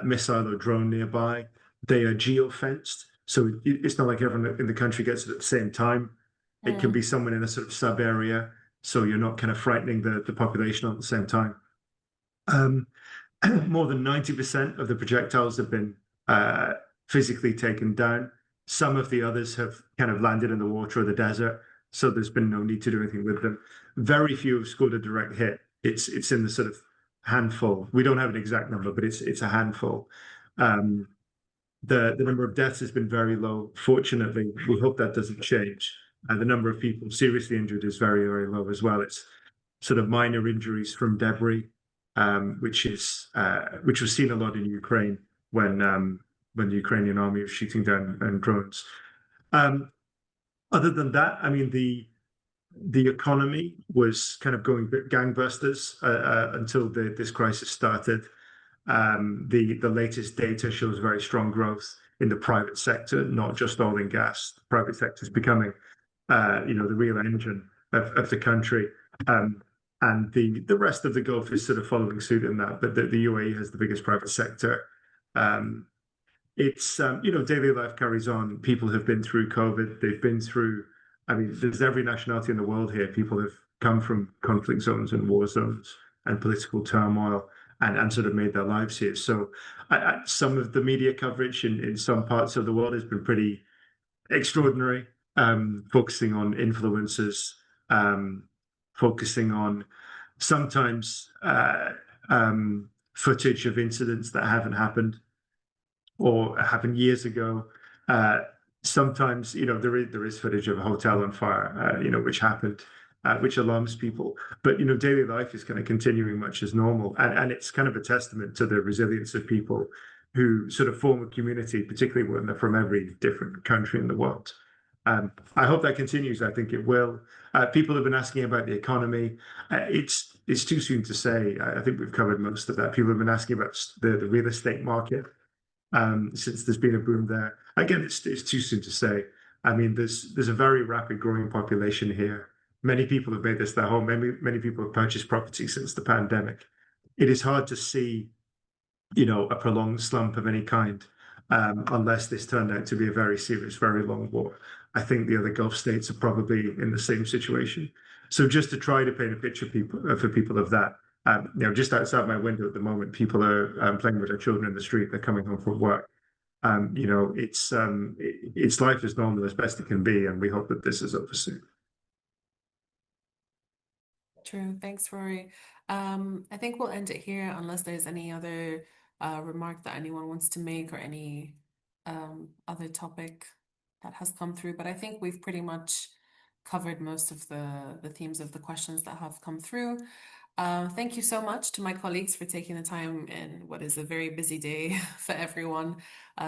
missile or drone nearby. They are geo-fenced, so it's not like everyone in the country gets it at the same time. It can be someone in a sort of sub area, so you're not kind of frightening the population all at the same time. More than 90% of the projectiles have been physically taken down. Some of the others have kind of landed in the water or the desert, so there's been no need to do anything with them. Very few have scored a direct hit. It's in the sort of handful. We don't have an exact number, but it's a handful. The number of deaths has been very low. Fortunately, we hope that doesn't change. And the number of people seriously injured is very, very low as well. It's sort of minor injuries from debris, which was seen a lot in Ukraine when the Ukrainian army was shooting down drones. Other than that, I mean, the economy was kind of going gangbusters until this crisis started. The latest data shows very strong growth in the private sector, not just oil and gas. The private sector is becoming, the real engine of the country. And the rest of the Gulf is sort of following suit in that, but the UAE has the biggest private sector. Daily life carries on. People have been through COVID. They've been through, I mean, there's every nationality in the world here. People have come from conflict zones and war zones and political turmoil and sort of made their lives here. So some of the media coverage in some parts of the world has been pretty extraordinary, focusing on influencers, focusing on sometimes footage of incidents that haven't happened or happened years ago. Sometimes, there is footage of a hotel on fire, which happened, which alarms people. But, daily life is kind of continuing much as normal. And it's kind of a testament to the resilience of people who sort of form a community, particularly when they're from every different country in the world. I hope that continues. I think it will. People have been asking about the economy. It's too soon to say. I think we've covered most of that. People have been asking about the real estate market since there's been a boom there. Again, it's too soon to say. I mean, there's a very rapid growing population here. Many people have made this their home. Many people have purchased property since the pandemic. It is hard to see, a prolonged slump of any kind, unless this turned out to be a very serious, very long war. I think the other Gulf states are probably in the same situation. So just to try to paint a picture for people of that, just outside my window at the moment, people are playing with their children in the street. They're coming home from work. It's life as normal as best it can be, and we hope that this is over soon. True. Thanks, Rory. I think we'll end it here unless there's any other remark that anyone wants to make or any other topic that has come through. But I think we've pretty much covered most of the themes of the questions that have come through. Thank you so much to my colleagues for taking the time in what is a very busy day for everyone.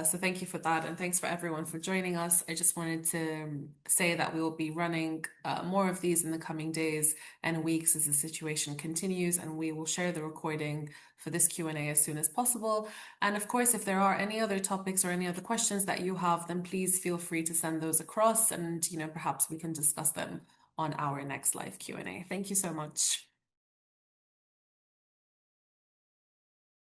So thank you for that, and thanks for everyone for joining us. I just wanted to say that we will be running more of these in the coming days and weeks as the situation continues, and we will share the recording for this Q&A as soon as possible. And of course, if there are any other topics or any other questions that you have, then please feel free to send those across, and perhaps we can discuss them on our next live Q&A. Thank you so much.